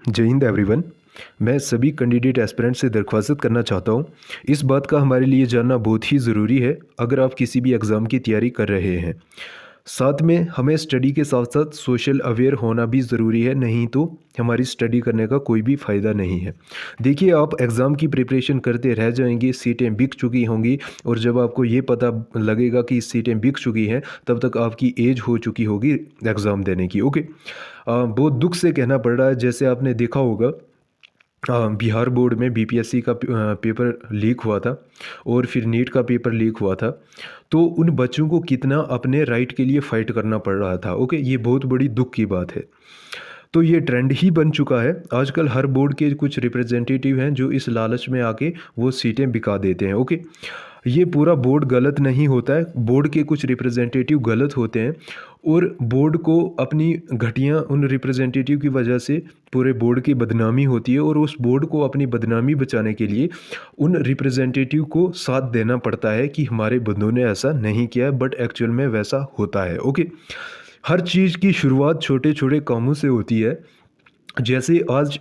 जय हिंद एवरीवन। मैं सभी कैंडिडेट एस्पिरेंट से दरख्वास्त करना चाहता हूँ। इस बात का हमारे लिए जानना बहुत ही ज़रूरी है अगर आप किसी भी एग्ज़ाम की तैयारी कर रहे हैं। साथ में हमें स्टडी के साथ साथ सोशल अवेयर होना भी ज़रूरी है, नहीं तो हमारी स्टडी करने का कोई भी फ़ायदा नहीं है। देखिए, आप एग्ज़ाम की प्रिपरेशन करते रह जाएंगे, सीटें बिक चुकी होंगी और जब आपको ये पता लगेगा कि सीटें बिक चुकी हैं तब तक आपकी एज हो चुकी होगी एग्ज़ाम देने की। ओके, बहुत दुख से कहना पड़ रहा है, जैसे आपने देखा होगा बिहार बोर्ड में बीपीएससी का पेपर लीक हुआ था और फिर नीट का पेपर लीक हुआ था। तो उन बच्चों को कितना अपने राइट के लिए फ़ाइट करना पड़ रहा था। ओके, ये बहुत बड़ी दुख की बात है। तो ये ट्रेंड ही बन चुका है। आजकल हर बोर्ड के कुछ रिप्रेजेंटेटिव हैं जो इस लालच में आके वो सीटें बिका देते हैं। ओके, ये पूरा बोर्ड गलत नहीं होता है, बोर्ड के कुछ रिप्रेजेंटेटिव गलत होते हैं और बोर्ड को अपनी घटिया उन रिप्रेजेंटेटिव की वजह से पूरे बोर्ड की बदनामी होती है और उस बोर्ड को अपनी बदनामी बचाने के लिए उन रिप्रेजेंटेटिव को साथ देना पड़ता है कि हमारे बंदों ने ऐसा नहीं किया है, बट एक्चुअल में वैसा होता है। ओके, हर चीज़ की शुरुआत छोटे छोटे कामों से होती है। जैसे आज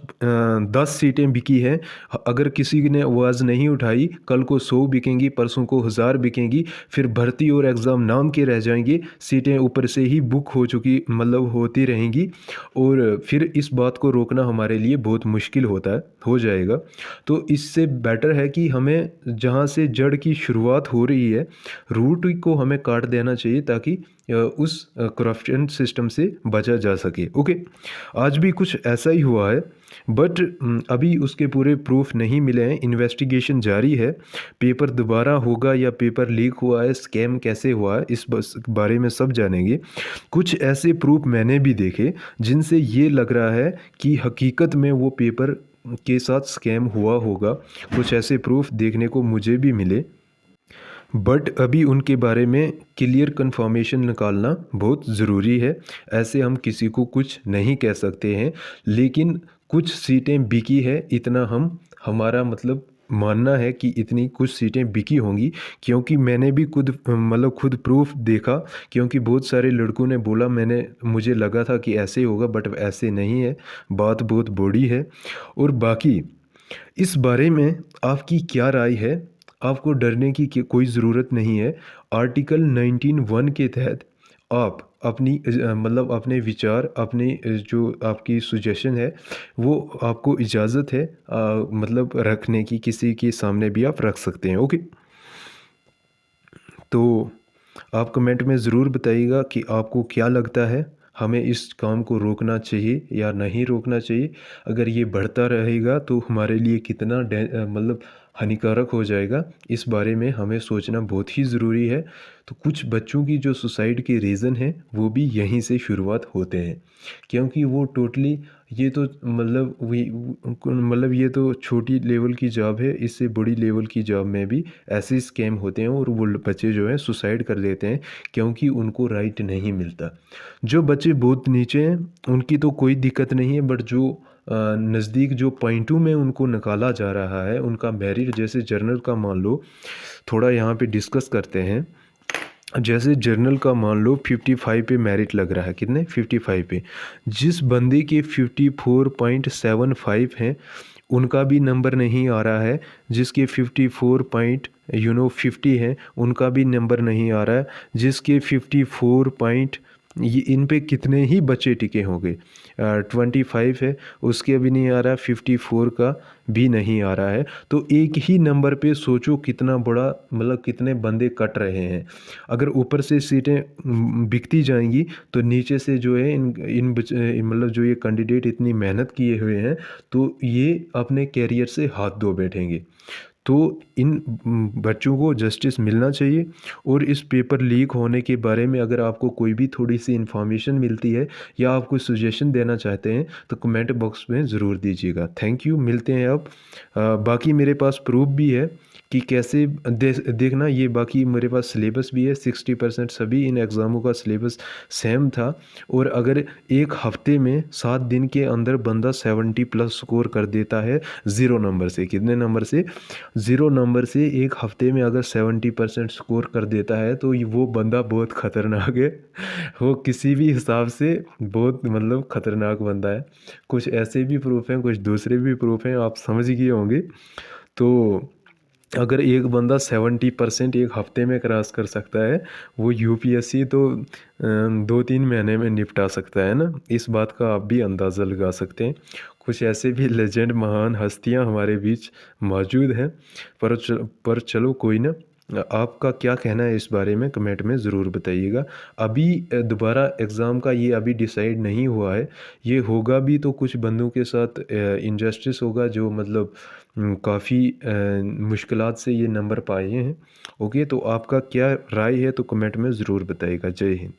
10 सीटें बिकी हैं, अगर किसी ने आवाज़ नहीं उठाई, कल को 100 बिकेंगी, परसों को 1000 बिकेंगी, फिर भर्ती और एग्ज़ाम नाम के रह जाएंगे, सीटें ऊपर से ही बुक हो चुकी मतलब होती रहेंगी और फिर इस बात को रोकना हमारे लिए बहुत मुश्किल हो जाएगा। तो इससे बेटर है कि हमें जहाँ से जड़ की शुरुआत हो रही है, रूट को हमें काट देना चाहिए ताकि उस करप्शन सिस्टम से बचा जा सके। ओके, आज भी कुछ ऐसा ही हुआ है, बट अभी उसके पूरे प्रूफ नहीं मिले हैं, इन्वेस्टिगेशन जारी है। पेपर दोबारा होगा या पेपर लीक हुआ है, स्कैम कैसे हुआ है, इस बारे में सब जानेंगे। कुछ ऐसे प्रूफ मैंने भी देखे जिनसे ये लग रहा है कि हकीकत में वो पेपर के साथ स्कैम हुआ होगा। कुछ ऐसे प्रूफ देखने को मुझे भी मिले, बट अभी उनके बारे में क्लियर कंफर्मेशन निकालना बहुत ज़रूरी है। ऐसे हम किसी को कुछ नहीं कह सकते हैं, लेकिन कुछ सीटें बिकी है, इतना हम हमारा मतलब मानना है कि इतनी कुछ सीटें बिकी होंगी, क्योंकि मैंने भी खुद प्रूफ देखा। क्योंकि बहुत सारे लड़कों ने बोला, मुझे लगा था कि ऐसे होगा बट ऐसे नहीं है, बात बहुत बड़ी है। और बाकी इस बारे में आपकी क्या राय है? आपको डरने की कोई ज़रूरत नहीं है। आर्टिकल 19(1) के तहत आप अपनी अपने विचार, अपने जो आपकी सुजेशन है, वो आपको इजाज़त है रखने की, किसी के सामने भी आप रख सकते हैं। ओके, तो आप कमेंट में ज़रूर बताइएगा कि आपको क्या लगता है, हमें इस काम को रोकना चाहिए या नहीं रोकना चाहिए। अगर ये बढ़ता रहेगा तो हमारे लिए कितना हानिकारक हो जाएगा, इस बारे में हमें सोचना बहुत ही ज़रूरी है। तो कुछ बच्चों की जो सुसाइड के रीज़न हैं वो भी यहीं से शुरुआत होते हैं, क्योंकि वो टोटली ये तो ये तो छोटी लेवल की जॉब है, इससे बड़ी लेवल की जॉब में भी ऐसे स्कैम होते हैं और वो बच्चे जो हैं सुसाइड कर लेते हैं क्योंकि उनको राइट नहीं मिलता। जो बच्चे बहुत नीचे हैं उनकी तो कोई दिक्कत नहीं है, बट जो नज़दीक जो पॉइंटों में उनको निकाला जा रहा है, उनका मेरिट, जैसे जर्नल का मान लो, थोड़ा यहाँ पे डिस्कस करते हैं। जैसे जर्नल का मान लो 55 पे मेरिट लग रहा है, कितने 55 पे, जिस बंदे के 54.75 हैं उनका भी नंबर नहीं आ रहा है, जिसके 50 हैं उनका भी नंबर नहीं आ रहा है, जिसके 54 पॉइंट, ये इन पे कितने ही बच्चे टिके होंगे। 25 है उसके भी नहीं आ रहा, 54 का भी नहीं आ रहा है। तो एक ही नंबर पे सोचो कितना बड़ा कितने बंदे कट रहे हैं। अगर ऊपर से सीटें बिकती जाएंगी तो नीचे से जो है इन इन जो ये कैंडिडेट इतनी मेहनत किए हुए हैं तो ये अपने कैरियर से हाथ धो बैठेंगे। तो इन बच्चों को जस्टिस मिलना चाहिए। और इस पेपर लीक होने के बारे में अगर आपको कोई भी थोड़ी सी इन्फॉर्मेशन मिलती है या आप कोई सजेशन देना चाहते हैं तो कमेंट बॉक्स में ज़रूर दीजिएगा। थैंक यू, मिलते हैं अब। बाकी मेरे पास प्रूफ भी है कि कैसे देखना, ये बाकी मेरे पास सिलेबस भी है। 60% सभी इन एग्ज़ामों का सिलेबस सेम था। और अगर एक हफ्ते में 7 दिन के अंदर बंदा 70+ स्कोर कर देता है, ज़ीरो नंबर से, कितने नंबर से, ज़ीरो नंबर से एक हफ्ते में अगर 70% स्कोर कर देता है तो वो बंदा बहुत ख़तरनाक है। वो किसी भी हिसाब से बहुत मतलब ख़तरनाक बंदा है। कुछ ऐसे भी प्रूफ हैं, कुछ दूसरे भी प्रूफ हैं, आप समझ गए होंगे। तो अगर एक बंदा 70% एक हफ्ते में क्रॉस कर सकता है, वो यूपीएससी तो 2-3 महीने में निपटा सकता है ना। इस बात का आप भी अंदाज़ा लगा सकते हैं। कुछ ऐसे भी लेजेंड महान हस्तियां हमारे बीच मौजूद हैं। पर चलो कोई ना। आपका क्या कहना है इस बारे में कमेंट में ज़रूर बताइएगा। अभी दोबारा एग्ज़ाम का ये अभी डिसाइड नहीं हुआ है। ये होगा भी तो कुछ बंदों के साथ इनजस्टिस होगा, जो मतलब काफ़ी मुश्किलात से ये नंबर पाए हैं। ओके, तो आपका क्या राय है तो कमेंट में ज़रूर बताइएगा। जय हिंद।